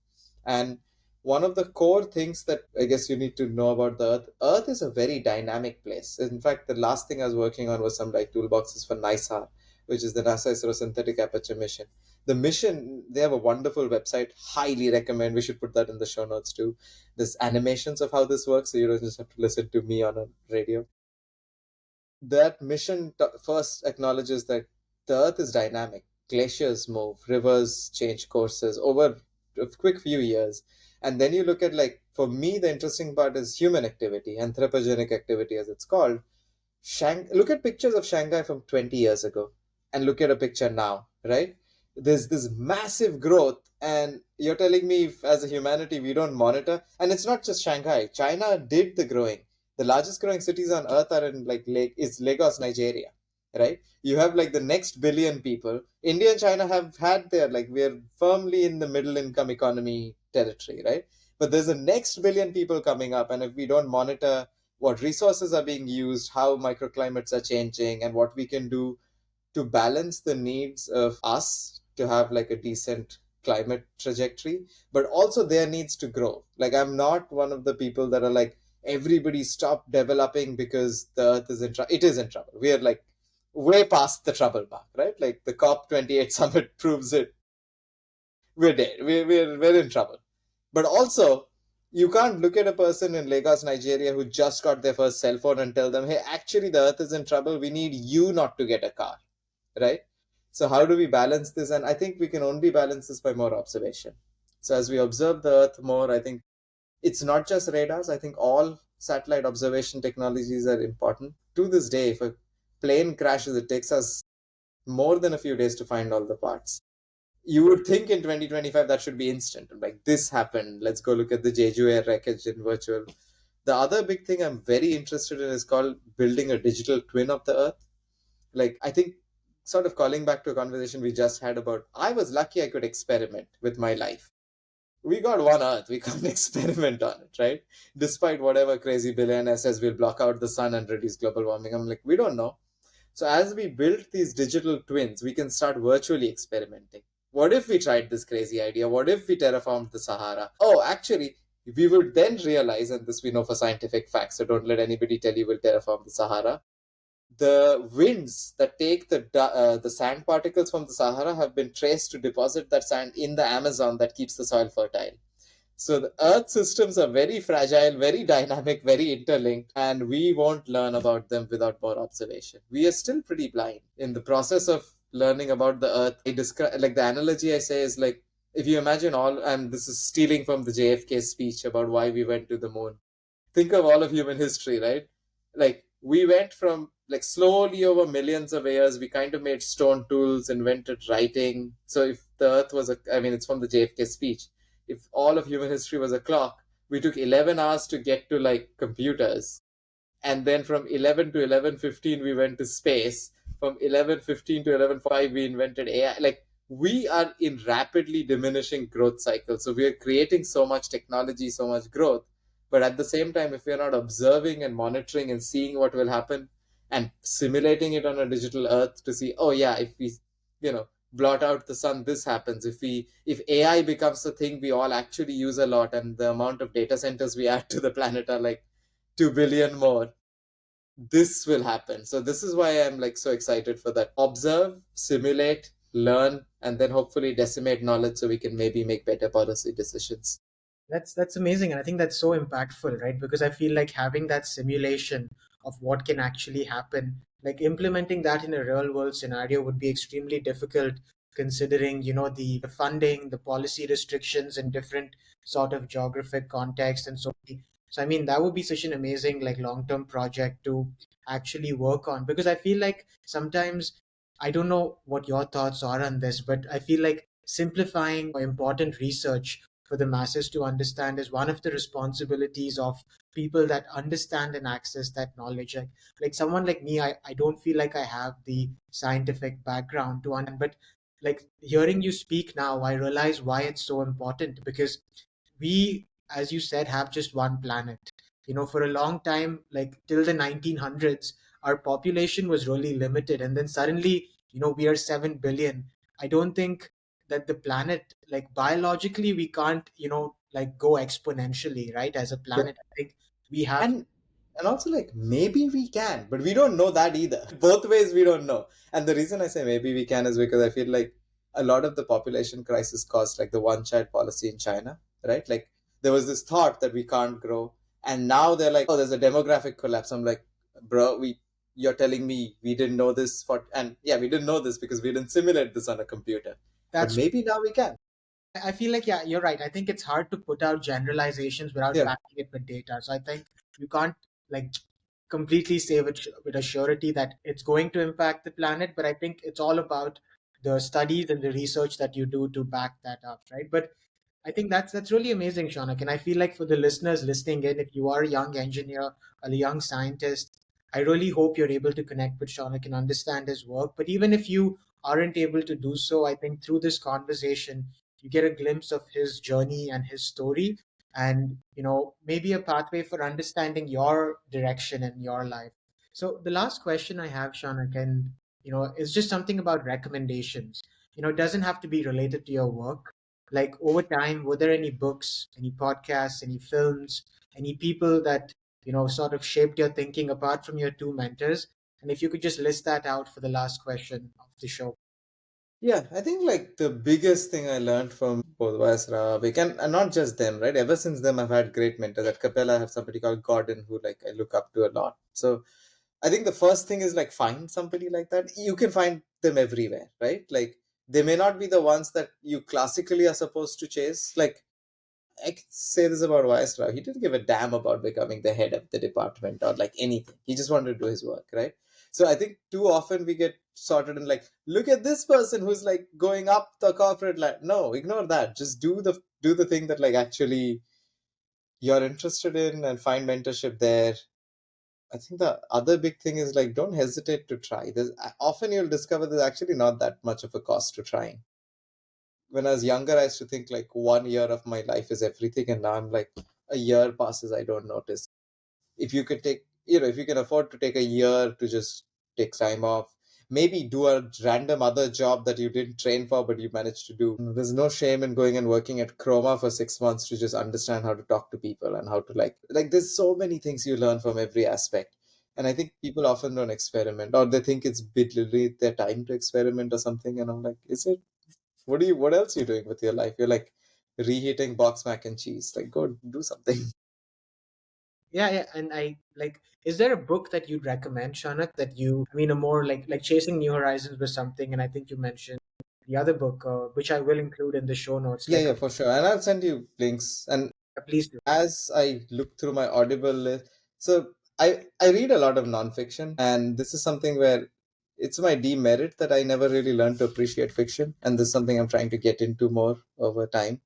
And one of the core things that I guess you need to know about the Earth is a very dynamic place. In fact, the last thing I was working on was some like toolboxes for NISAR, which is the NASA ISRO Synthetic Aperture Mission. The mission, they have a wonderful website. Highly recommend. We should put that in the show notes too. There's animations of how this works, so you don't just have to listen to me on a radio. That mission first acknowledges that the Earth is dynamic. Glaciers move, rivers change courses over a quick few years. And then you look at, like, for me, the interesting part is human activity, anthropogenic activity as it's called. Look at pictures of Shanghai from 20 years ago and look at a picture now, right? There's this massive growth, and you're telling me if, as a humanity, we don't monitor. And it's not just Shanghai. China did the growing. The largest growing cities on earth are in like is Lagos, Nigeria, right? You have like the next billion people. India and China have had their like we're firmly in the middle income economy territory, right? But there's a next billion people coming up, and if we don't monitor what resources are being used, how microclimates are changing, and what we can do to balance the needs of us to have like a decent climate trajectory, but also their needs to grow. Like, I'm not one of the people that are like, everybody stop developing because the earth is in trouble. It is in trouble. We are like way past the trouble mark, right? Like the COP28 summit proves it. We're dead. We're in trouble. But also, you can't look at a person in Lagos, Nigeria who just got their first cell phone and tell them, hey, actually, the earth is in trouble. We need you not to get a car, right? So, how do we balance this? And I think we can only balance this by more observation. So, as we observe the earth more, I think it's not just radars. I think all satellite observation technologies are important. To this day, if a plane crashes, it takes us more than a few days to find all the parts. You would think in 2025 that should be instant. Like, this happened. Let's go look at the Jeju Air wreckage in virtual. The other big thing I'm very interested in is called building a digital twin of the Earth. Like, I think, sort of calling back to a conversation we just had about, I was lucky I could experiment with my life. we got one Earth. We can't experiment on it, right? Despite whatever crazy billionaire says we'll block out the sun and reduce global warming. I'm like, we don't know. So as we build these digital twins, we can start virtually experimenting. What if we tried this crazy idea? What if we terraformed the Sahara? Oh, actually, we would then realize, and this we know for scientific facts, so don't let anybody tell you we'll terraform the Sahara. The winds that take the sand particles from the Sahara have been traced to deposit that sand in the Amazon that keeps the soil fertile. So the Earth systems are very fragile, very dynamic, very interlinked, and we won't learn about them without more observation. We are still pretty blind. In the process of learning about the Earth, I describe like the analogy I say is like if you imagine all, and this is stealing from the JFK speech about why we went to the moon. Think of all of human history, right? Like we went from like slowly over millions of years, we kind of made stone tools, invented writing. So if the Earth was I mean, it's from the JFK speech. If all of human history was a clock, we took 11 hours to get to like computers, and then from 11 to 11:15 we went to space. From 11:15 to 11:05 we invented AI. Like we are in rapidly diminishing growth cycle, so we are creating so much technology, so much growth, but at the same time if we are not observing and monitoring and seeing what will happen and simulating it on a digital earth to see, oh yeah, if we, blot out the sun, this happens. If AI becomes the thing we all actually use a lot, and the amount of data centers we add to the planet are like 2 billion more, this will happen. So this is why I'm like so excited for that. Observe, simulate, learn, and then hopefully decimate knowledge so we can maybe make better policy decisions. That's amazing, and I think that's so impactful, right? Because I feel like having that simulation of what can actually happen, like implementing that in a real world scenario would be extremely difficult considering, the funding, the policy restrictions in different sort of geographic context and so I mean that would be such an amazing like long-term project to actually work on because I feel like sometimes I don't know what your thoughts are on this, but I feel like simplifying important research for the masses to understand is one of the responsibilities of people that understand and access that knowledge. Like someone like me, I don't feel like I have the scientific background to understand, but like hearing you speak now, I realize why it's so important because we, as you said, have just one planet. For a long time, like till the 1900s, our population was really limited. And then suddenly, we are 7 billion. I don't think that the planet, like biologically, we can't, like go exponentially, right? As a planet, I think we have. And also like maybe we can, but we don't know that either. Both ways we don't know. And the reason I say maybe we can is because I feel like a lot of the population crisis caused like the one child policy in China, right? Like there was this thought that we can't grow, and now they're like, oh, there's a demographic collapse. I'm like, bro, you're telling me we didn't know this for, and yeah, we didn't know this because we didn't simulate this on a computer, but That's maybe now we can. I feel like, yeah, you're right. I think it's hard to put out generalizations without Yeah. backing it with data. So I think you can't like completely say with a surety that it's going to impact the planet, but I think it's all about the studies and the research that you do to back that up, right? But I think that's really amazing, Shaunak. And I feel like for the listeners listening in, if you are a young engineer, a young scientist, I really hope you're able to connect with Shaunak and understand his work. But even if you aren't able to do so, I think through this conversation, you get a glimpse of his journey and his story, and maybe a pathway for understanding your direction in your life. So the last question I have, Shaunak, and is just something about recommendations. It doesn't have to be related to your work, like over time, were there any books, any podcasts, any films, any people that sort of shaped your thinking apart from your two mentors? And if you could just list that out for the last question of the show. Yeah, I think like the biggest thing I learned from both Vaisra, Vic, and not just them, right? Ever since them, I've had great mentors. At Capella, I have somebody called Gordon who like I look up to a lot. So I think the first thing is like find somebody like that. You can find them everywhere, right? Like they may not be the ones that you classically are supposed to chase. Like I can say this about Vaisra. He didn't give a damn about becoming the head of the department or like anything. He just wanted to do his work, right? So I think too often we get sorted in like, look at this person who's like going up the corporate ladder. No, ignore that. Just do the thing that like actually you're interested in and find mentorship there. I think the other big thing is like don't hesitate to try. There's often you'll discover there's actually not that much of a cost to trying. when I was younger, I used to think like 1 year of my life is everything, and now I'm like, a year passes, I don't notice. If you could take, if you can afford to take a year to just take time off, maybe do a random other job that you didn't train for but you managed to do. There's no shame in going and working at Chroma for 6 months to just understand how to talk to people and how to like there's so many things you learn from every aspect. And I think people often don't experiment, or they think it's literally their time to experiment or something, and I'm like, is it? What else are you doing with your life? You're like reheating box mac and cheese. Like, go do something. Yeah, yeah, and I like. Is there a book that you'd recommend, Shaunak? That you, I mean, a more like Chasing New Horizons was something, and I think you mentioned the other book, which I will include in the show notes. Yeah, Like, yeah, for sure. And I'll send you links. And please do. as I look through my Audible list, so I read a lot of nonfiction, and this is something where it's my demerit that I never really learned to appreciate fiction, and this is something I'm trying to get into more over time.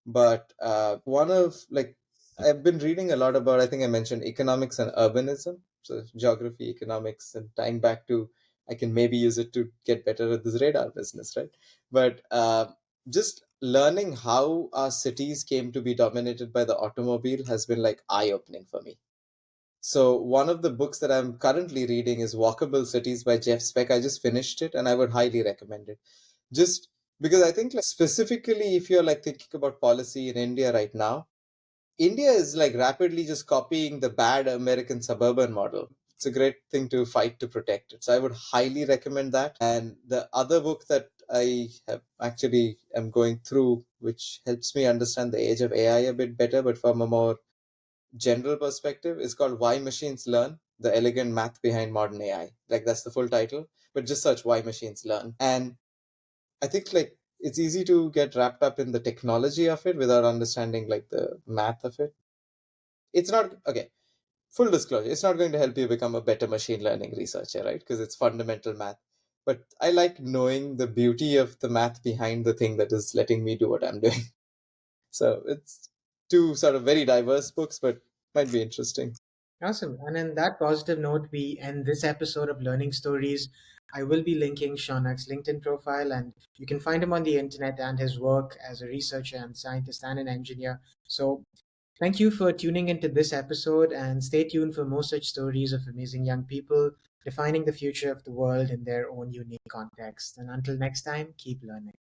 But one of like I've been reading a lot about, I think I mentioned economics and urbanism, so geography, economics, and tying back to I can maybe use it to get better at this radar business, right? But just learning how our cities came to be dominated by the automobile has been like eye opening for me. So one of the books that I'm currently reading is Walkable Cities by Jeff Speck. I just finished it and I would highly recommend it. Just because I think like specifically if you're like thinking about policy in India right now, India is like rapidly just copying the bad American suburban model. It's a great thing to fight to protect it. So I would highly recommend that. And the other book that I have actually am going through, which helps me understand the age of AI a bit better, but from a more general perspective, is called Why Machines Learn: The Elegant Math Behind Modern AI. Like that's the full title, but just search Why Machines Learn. And I think like it's easy to get wrapped up in the technology of it without understanding like the math of it. It's not okay. Full disclosure, it's not going to help you become a better machine learning researcher, right? Because it's fundamental math. But I like knowing the beauty of the math behind the thing that is letting me do what I'm doing. So it's two sort of very diverse books, but might be interesting. Awesome. And in that positive note, we end this episode of Learning Stories. I will be linking Shaunak's LinkedIn profile, and you can find him on the internet and his work as a researcher and scientist and an engineer. So, thank you for tuning into this episode, and stay tuned for more such stories of amazing young people defining the future of the world in their own unique context. And until next time, keep learning.